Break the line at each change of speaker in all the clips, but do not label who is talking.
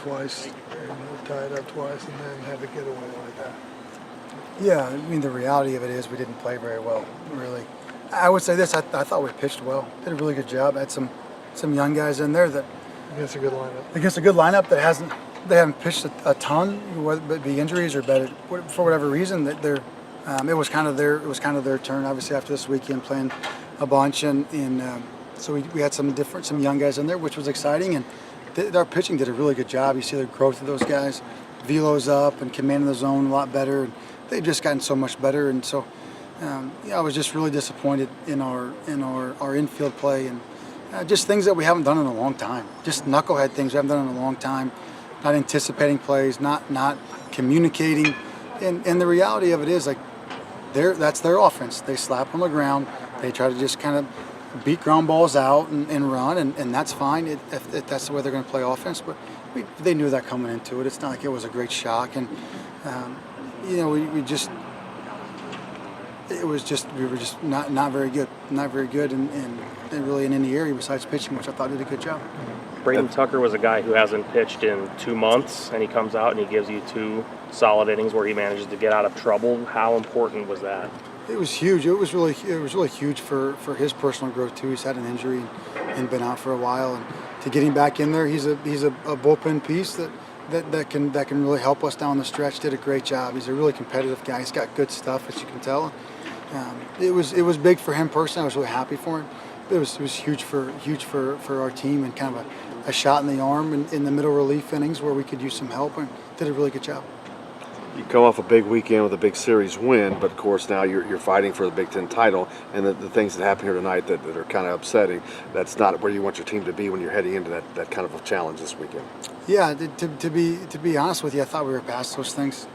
twice, tied up twice, and then have a getaway like that.
Yeah, I mean, the reality of it is we didn't play very well, really. I would say this, I thought we pitched well, did a really good job. Had some young guys in there that
Against a good lineup.
Against a good lineup that they haven't pitched a ton, whether it be injuries or better, for whatever reason, that it was kind of their turn, obviously, after this weekend playing a bunch, and so we had some young guys in there, which was exciting, and our pitching did a really good job. You see the growth of those guys, velo's up and commanding the zone a lot better, and they've just gotten so much better, and so I was just really disappointed in our infield play, and just things that we haven't done in a long time, just knucklehead things we haven't done in a long time, not anticipating plays, not communicating, and the reality of it is, like, that's their offense. They slap on the ground, they try to just kind of beat ground balls out and run, and that's fine if that's the way they're going to play offense. But they knew that coming into it. It's not like it was a great shock, and we were just not very good, and really in any area besides pitching, which I thought did a good job.
Braden Tucker was a guy who hasn't pitched in 2 months, and he comes out and he gives you 2 solid innings where he manages to get out of trouble. How important was that?
It was huge. It was really huge for his personal growth too. He's had an injury and been out for a while, and to get him back in there, he's a bullpen piece that can really help us down the stretch. Did a great job. He's a really competitive guy. He's got good stuff, as you can tell. It was big for him personally. I was really happy for him. It was huge for our team, and kind of a shot in the arm in the middle relief innings where we could use some help, and did a really good job.
You come off a big weekend with a big series win, but of course now you're fighting for the Big Ten title, and the things that happen here tonight that are kind of upsetting, that's not where you want your team to be when you're heading into that kind of a challenge this weekend.
Yeah, to be honest with you, I thought we were past those things.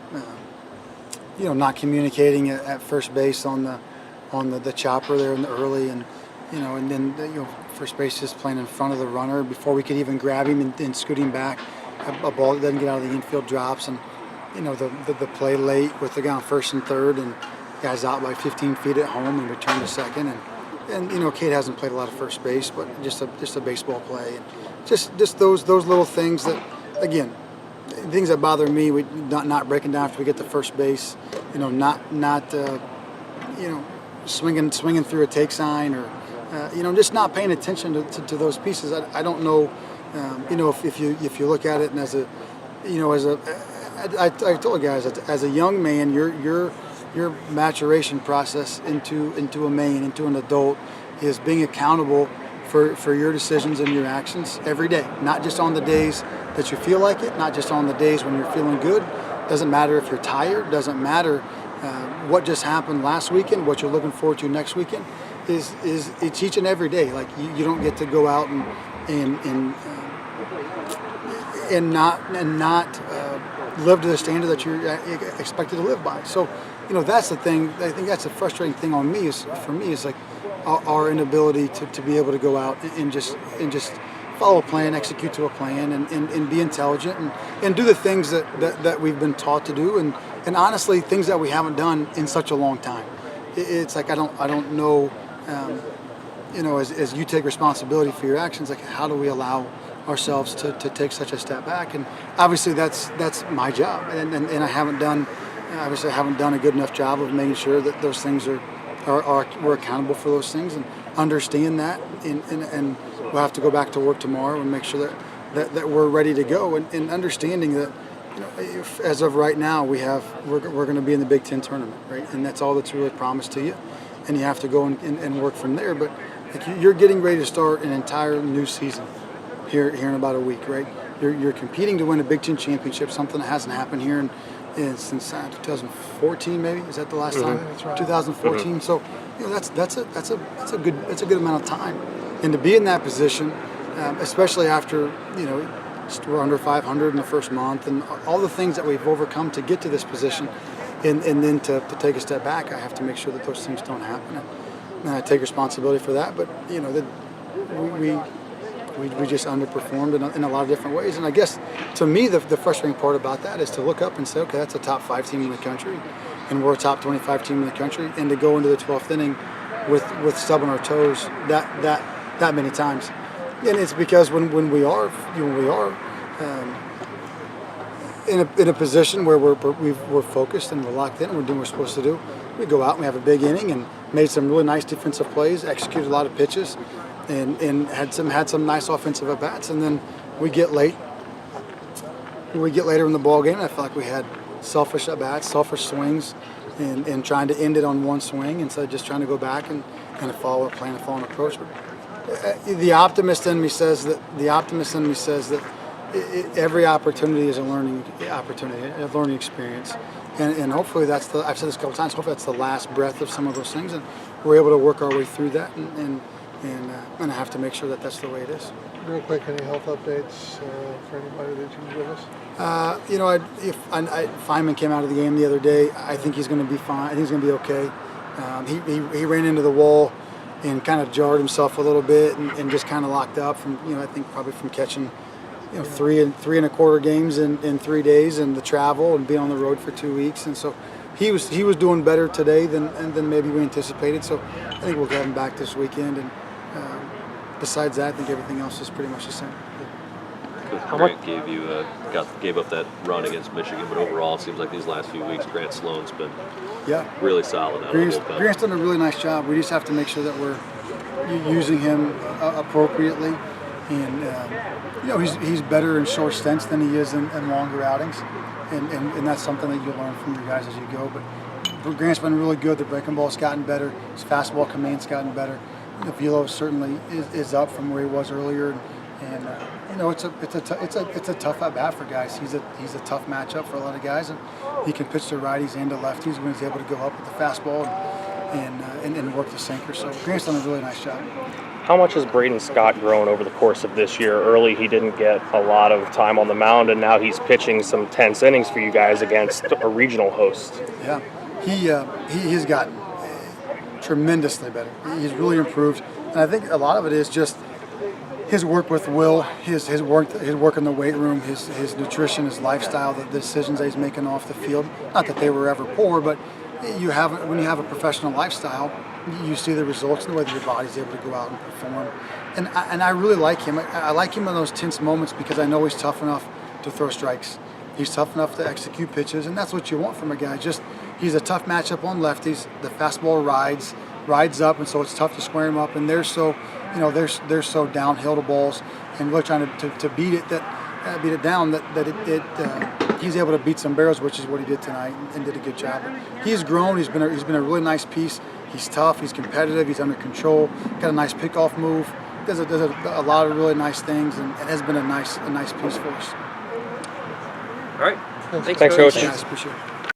Not communicating at first base on the chopper there in the early, and then first base just playing in front of the runner before we could even grab him and scoot him back. A ball that doesn't get out of the infield drops, and the play late with the guy on first and third, and guys out by 15 feet at home and return to second, and Cade hasn't played a lot of first base, but just a baseball play, and just those little things that, again, things that bother me. We not breaking down after we get to first base, not swinging through a take sign, or just not paying attention to those pieces. I don't know, if you look at it, and I told guys, as a young man, your maturation process into a man, into an adult, is being accountable for your decisions and your actions every day. Not just on the days that you feel like it, not just on the days when you're feeling good. Doesn't matter if you're tired. Doesn't matter what just happened last weekend. What you're looking forward to next weekend is it's each and every day. Like you don't get to go out and not live to the standard that you're expected to live by. So, that's the thing. I think that's the frustrating thing for me is like our inability to be able to go out and just follow a plan, execute to a plan, and be intelligent and do the things that we've been taught to do, and honestly, things that we haven't done in such a long time. It's like I don't know, as you take responsibility for your actions, like how do we allow ourselves to take such a step back? And obviously that's my job, and I haven't done a good enough job of making sure that those things we're accountable for those things and understand that, and we'll have to go back to work tomorrow and make sure that we're ready to go, and understanding that if, as of right now we're going to be in the Big Ten tournament, right, and that's all that's really promised to you, and you have to go and work from there. But like, you're getting ready to start an entire new season here in about a week, right? You're competing to win a Big Ten championship, something that hasn't happened here since 2014, maybe. Is that the last time?
That's right.
2014. So that's a good amount of time, and to be in that position, especially after we're under 500 in the first month, and all the things that we've overcome to get to this position, and then to take a step back, I have to make sure that those things don't happen, and I take responsibility for that. But we just underperformed in a lot of different ways. And I guess, to me, the frustrating part about that is to look up and say, okay, that's a top 5 team in the country, and we're a top 25 team in the country, and to go into the 12th inning with stubbing our toes that many times. And it's because when we are in a position where we're focused and we're locked in and we're doing what we're supposed to do. We go out and we have a big inning and made some really nice defensive plays, executed a lot of pitches, and had some nice offensive at bats. And then we get later in the ball game. I felt like we had selfish at bats, selfish swings, and trying to end it on one swing instead of just trying to go back and kind of follow a plan, follow an approach. But the optimist in me says that every opportunity is a learning opportunity, a learning experience, and hopefully I've said this a couple times. Hopefully that's the last breath of some of those things, and we're able to work our way through that, and I have to make sure that that's the way it is.
Real quick, any health updates for anybody that you can give us?
Feynman came out of the game the other day. I think he's going to be fine. I think he's going to be okay. He ran into the wall and kind of jarred himself a little bit and just kind of locked up from, I think probably from catching, three and a quarter games in 3 days and the travel and being on the road for 2 weeks. And so he was doing better today than maybe we anticipated. So I think we'll have him back this weekend. And besides that, I think everything else is pretty much the same.
Grant gave up that run against Michigan, but overall it seems like these last few weeks Grant Sloan's been really solid.
Grant's done a really nice job. We just have to make sure that we're using him appropriately, and he's better in short stints than he is in longer outings, and that's something that you'll learn from your guys as you go. But Grant's been really good. The breaking ball's gotten better. His fastball command's gotten better. The velo certainly is up from where he was earlier, and it's a tough at bat for guys. He's a tough matchup for a lot of guys, and he can pitch to righties and to lefties when he's able to go up with the fastball and work the sinker. So Grant's done a really nice job.
How much has Braden Scott grown over the course of this year? Early, he didn't get a lot of time on the mound, and now he's pitching some tense innings for you guys against a regional host.
Yeah, he has gotten tremendously better. He's really improved, and I think a lot of it is just his work with Will, his work in the weight room, his nutrition, his lifestyle, the decisions that he's making off the field. Not that they were ever poor, but when you have a professional lifestyle, you see the results and the way that your body's able to go out and perform. And I really like him. I like him in those tense moments because I know he's tough enough to throw strikes. He's tough enough to execute pitches, and that's what you want from a guy. He's a tough matchup on lefties. The fastball rides up, and so it's tough to square him up. And they're so downhill to balls, and we're trying to beat it down. That he's able to beat some barrels, which is what he did tonight, and did a good job. But he's grown. He's been a really nice piece. He's tough. He's competitive. He's under control. Got a nice pickoff move. Does a lot of really nice things, and has been a nice piece for us.
All right.
Thanks, Coach.
Guys, appreciate it.